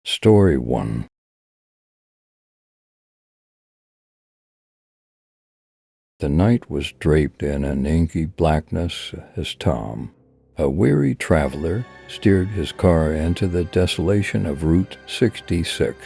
Story 1. The night was draped in an inky blackness as Tom, a weary traveler, steered his car into the desolation of Route 66.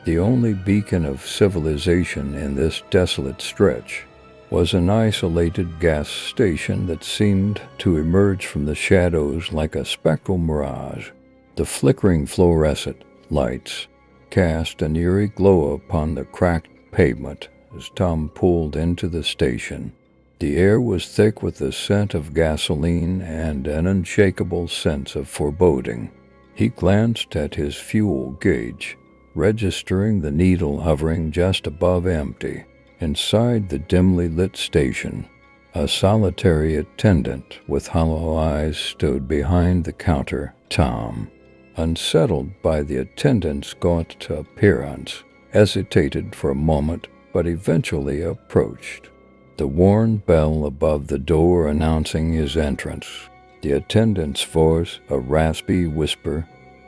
The only beacon of civilization in this desolate stretch was an isolated gas station that seemed to emerge from the shadows like a spectral mirage. The flickering fluorescent lights cast an eerie glow upon the cracked pavement as Tom pulled into the station. The air was thick with the scent of gasoline and an unshakable sense of foreboding. He glanced at his fuel gauge, registering the needle hovering just above empty. Inside the dimly lit station, a solitary attendant with hollow eyes stood behind the counter. Tom, unsettled by the attendant's gaunt appearance, hesitated for a moment but eventually approached. The worn bell above the door announcing his entrance. The attendant's voice, a raspy whisper,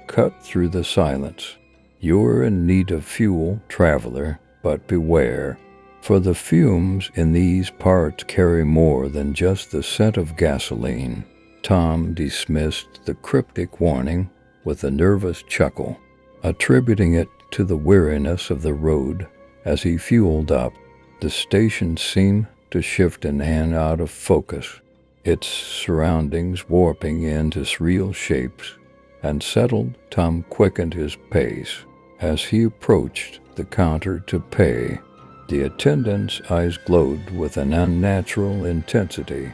cut through the silence. "You're in need of fuel, traveler, but beware, for the fumes in these parts carry more than just the scent of gasoline." Tom dismissed the cryptic warning with a nervous chuckle, attributing it to the weariness of the road. As he fueled up, the station seemed to shift in and out of focus, its surroundings warping into surreal shapes. Unsettled, Tom quickened his pace. As he approached the counter to pay, the attendant's eyes glowed with an unnatural intensity.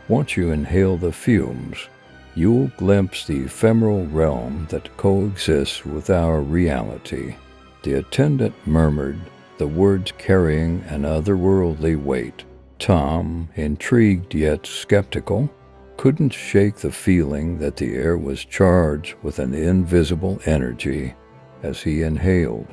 "Once you inhale the fumes, you'll glimpse the ephemeral realm that coexists with our reality." The attendant murmured, the words carrying an otherworldly weight. Tom, intrigued yet skeptical, couldn't shake the feeling that the air was charged with an invisible energy. As he inhaled,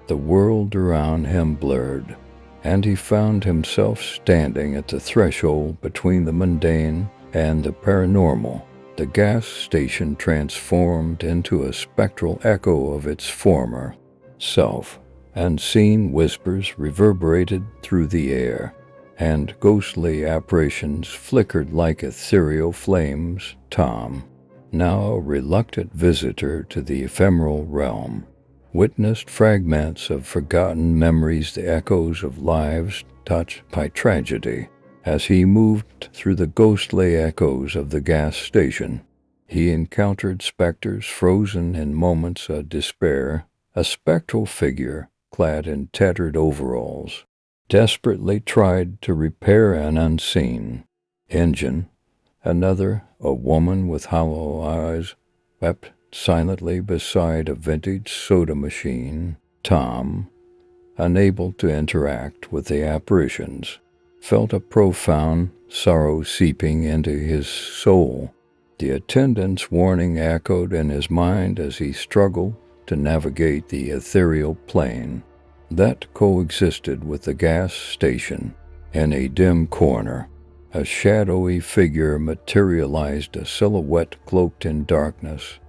the world around him blurred, and he found himself standing at the threshold between the mundane and the paranormal. The gas station transformed into a spectral echo of its former self. Unseen whispers reverberated through the air, and ghostly apparitions flickered like ethereal flames. Tom, now a reluctant visitor to the ephemeral realm, witnessed fragments of forgotten memories, the echoes of lives touched by tragedy. As he moved through the ghostly echoes of the gas station, he encountered specters frozen in moments of despair. A spectral figure, clad in tattered overalls, desperately tried to repair an unseen engine. Another, a woman with hollow eyes, wept silently beside a vintage soda machine. Tom, unable to interact with the apparitions, felt a profound sorrow seeping into his soul. The attendant's warning echoed in his mind as he struggled to navigate the ethereal plane that coexisted with the gas station. In a dim corner, a shadowy figure materialized, a silhouette cloaked in darkness,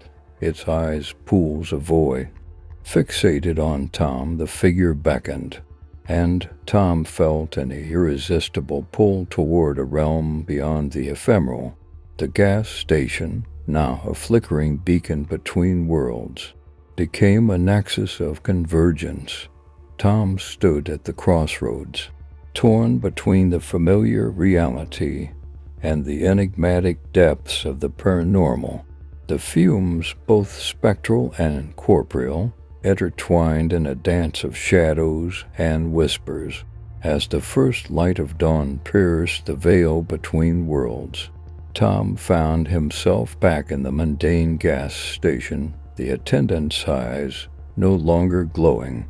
its eyes pools of void. Fixated on Tom, the figure beckoned, and Tom felt an irresistible pull toward a realm beyond the ephemeral. The gas station, now a flickering beacon between worlds, became a nexus of convergence. Tom stood at the crossroads, torn between the familiar reality and the enigmatic depths of the paranormal. The fumes, both spectral and corporeal, intertwined in a dance of shadows and whispers. As the first light of dawn pierced the veil between worlds, Tom found himself back in the mundane gas station. The attendant's eyes, no longer glowing,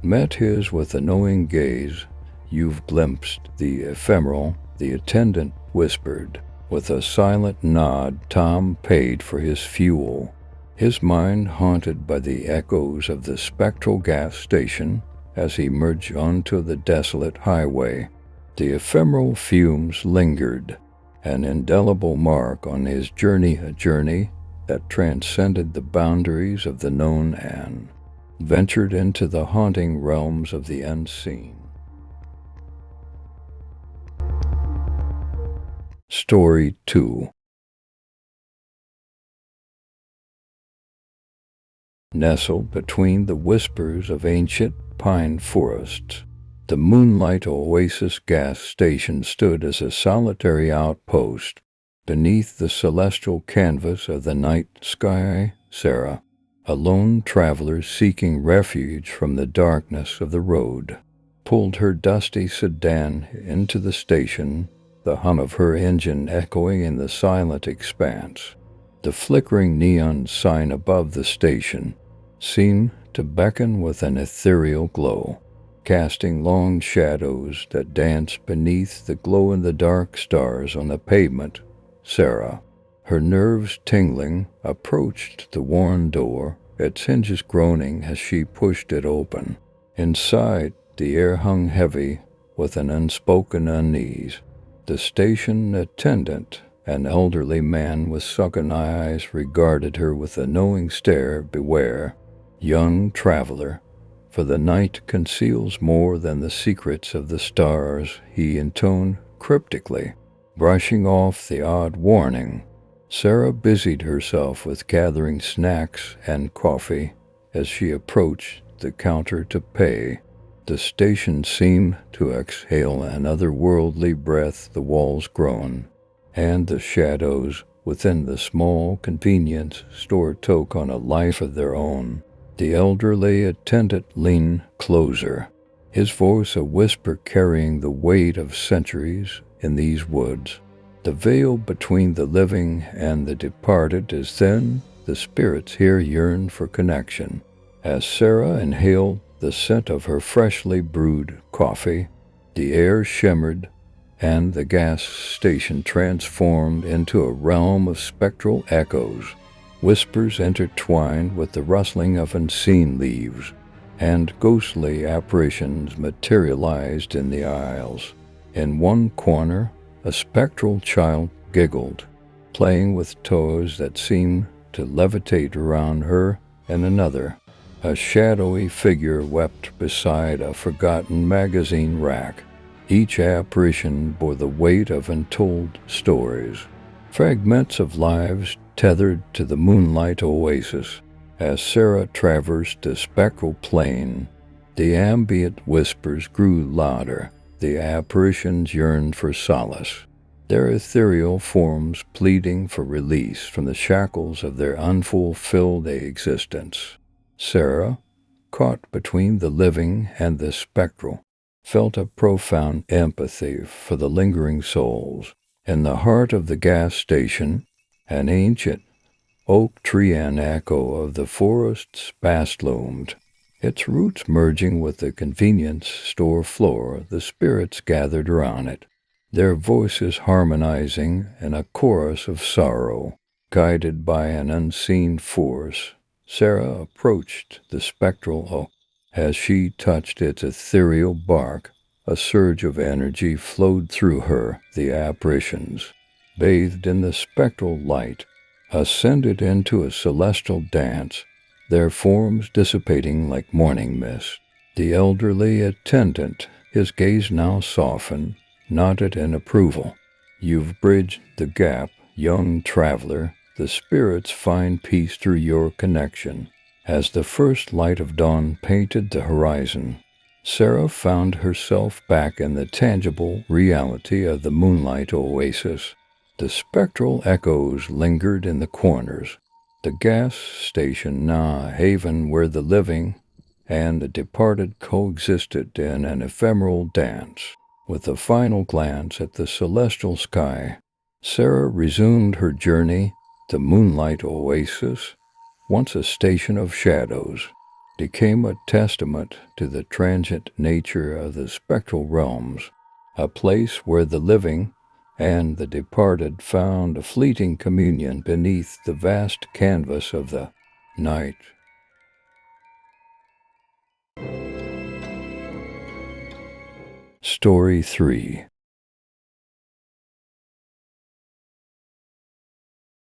met his with a knowing gaze. "You've glimpsed the ephemeral," the attendant whispered. With a silent nod, Tom paid for his fuel, his mind haunted by the echoes of the spectral gas station. As he merged onto the desolate highway, the ephemeral fumes lingered, an indelible mark on his journey, a journey that transcended the boundaries of the known and ventured into the haunting realms of the unseen. Story 2. Nestled between the whispers of ancient pine forests, the Moonlight Oasis gas station stood as a solitary outpost beneath the celestial canvas of the night sky. Sarah, a lone traveler seeking refuge from the darkness of the road, pulled her dusty sedan into the station, the hum of her engine echoing in the silent expanse. The flickering neon sign above the station seemed to beckon with an ethereal glow, casting long shadows that danced beneath the glow-in-the-dark stars on the pavement. Sarah, her nerves tingling, approached the worn door, its hinges groaning as she pushed it open. Inside, the air hung heavy with an unspoken unease. The station attendant, an elderly man with sunken eyes, regarded her with a knowing stare. Beware, young traveler, for the night conceals more than the secrets of the stars, he intoned cryptically. Brushing off the odd warning, Sarah busied herself with gathering snacks and coffee as she approached the counter to pay. The station seemed to exhale an otherworldly breath. The walls groaned, and the shadows within the small convenience store took on a life of their own. The elderly attendant leaned closer, his voice a whisper carrying the weight of centuries in these woods. The veil between the living and the departed is thin. The spirits here yearn for connection. As Sarah inhaled the scent of her freshly brewed coffee, the air shimmered, and the gas station transformed into a realm of spectral echoes, whispers intertwined with the rustling of unseen leaves, and ghostly apparitions materialized in the aisles. In one corner, a spectral child giggled, playing with toys that seemed to levitate around her. In another, a shadowy figure wept beside a forgotten magazine rack. Each apparition bore the weight of untold stories, fragments of lives tethered to the Moonlight Oasis. As Sarah traversed the spectral plain, the ambient whispers grew louder. The apparitions yearned for solace, their ethereal forms pleading for release from the shackles of their unfulfilled existence. Sarah, caught between the living and the spectral, felt a profound empathy for the lingering souls. In the heart of the gas station, an ancient oak tree, an echo of the forest's past, loomed, its roots merging with the convenience store floor. The spirits gathered around it, their voices harmonizing in a chorus of sorrow. Guided by an unseen force, Sarah approached the spectral oak. As she touched its ethereal bark, a surge of energy flowed through her. The apparitions, bathed in the spectral light, ascended into a celestial dance, their forms dissipating like morning mist. The elderly attendant, his gaze now softened, nodded in approval. You've bridged the gap, young traveler. The spirits find peace through your connection. As the first light of dawn painted the horizon, Sarah found herself back in the tangible reality of the Moonlight Oasis. The spectral echoes lingered in the corners, the gas station now a haven where the living and the departed coexisted in an ephemeral dance. With a final glance at the celestial sky, Sarah resumed her journey. The Moonlight Oasis, once a station of shadows, became a testament to the transient nature of the spectral realms, a place where the living and the departed found a fleeting communion beneath the vast canvas of the night. Story 3.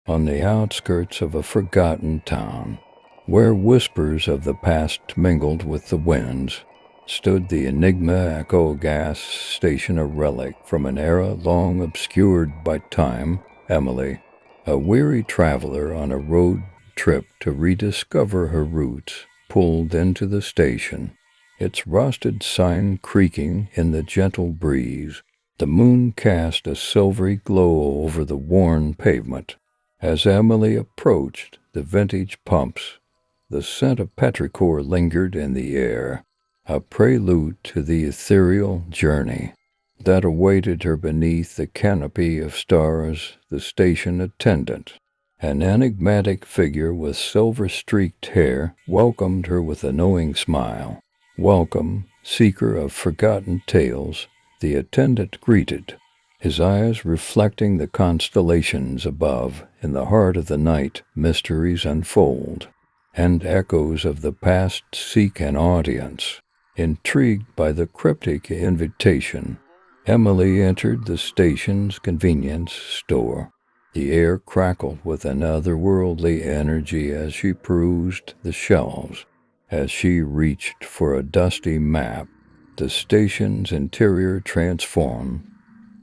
On the outskirts of a forgotten town, Where whispers of the past mingled with the winds, stood the Enigma Echo gas station, a relic from an era long obscured by time. Emily, a weary traveler on a road trip to rediscover her roots, pulled into the station, its rusted sign creaking in the gentle breeze. The moon cast a silvery glow over the worn pavement. As Emily approached the vintage pumps, the scent of petrichor lingered in the air, a prelude to the ethereal journey that awaited her beneath the canopy of stars. The station attendant, an enigmatic figure with silver-streaked hair, welcomed her with a knowing smile. "Welcome, seeker of forgotten tales," the attendant greeted, his eyes reflecting the constellations above. In the heart of the night, mysteries unfold, and echoes of the past seek an audience. Intrigued by the cryptic invitation, Emily entered the station's convenience store. The air crackled with an otherworldly energy as she perused the shelves. As she reached for a dusty map, the station's interior transformed,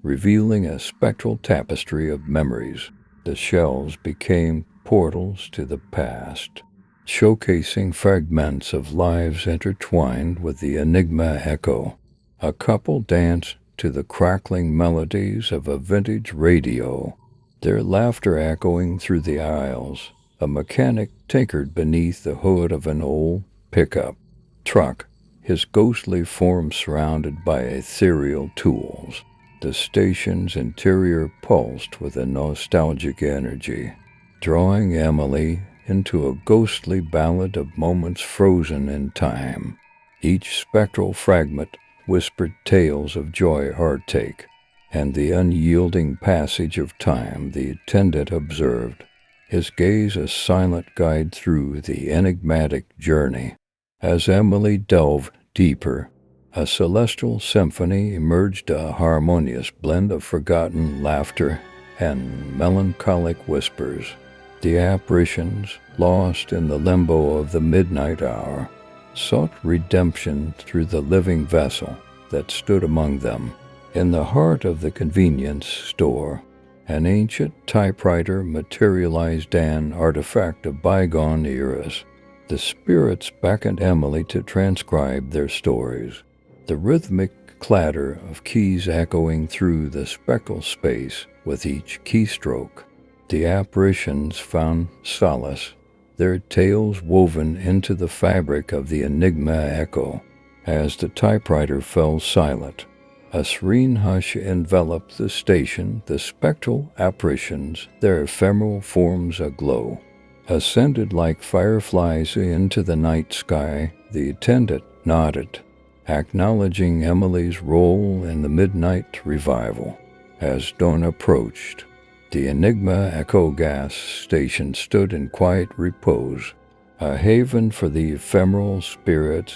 revealing a spectral tapestry of memories. The shelves became portals to the past, showcasing fragments of lives intertwined with the Enigma Echo. A couple danced to the crackling melodies of a vintage radio, their laughter echoing through the aisles. A mechanic tinkered beneath the hood of an old pickup truck, his ghostly form surrounded by ethereal tools. The station's interior pulsed with a nostalgic energy, drawing Emily into a ghostly ballad of moments frozen in time. Each spectral fragment whispered tales of joy, heartache, and the unyielding passage of time. The attendant observed, his gaze a silent guide through the enigmatic journey. As Emily delved deeper, a celestial symphony emerged, a harmonious blend of forgotten laughter and melancholic whispers. The apparitions, lost in the limbo of the midnight hour, sought redemption through the living vessel that stood among them. In the heart of the convenience store, an ancient typewriter materialized, an artifact of bygone eras. The spirits beckoned Emily to transcribe their stories, the rhythmic clatter of keys echoing through the spectral space with each keystroke. The apparitions found solace, their tales woven into the fabric of the Enigma Echo. As the typewriter fell silent, a serene hush enveloped the station. The spectral apparitions, their ephemeral forms aglow, ascended like fireflies into the night sky. The attendant nodded, acknowledging Emily's role in the midnight revival. As dawn approached, the Enigma Echo gas station stood in quiet repose, a haven for the ephemeral spirits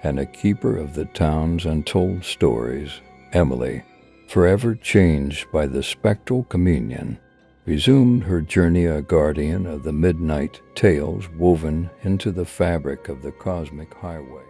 and a keeper of the town's untold stories. Emily, forever changed by the spectral communion, resumed her journey, a guardian of the midnight tales woven into the fabric of the cosmic highway.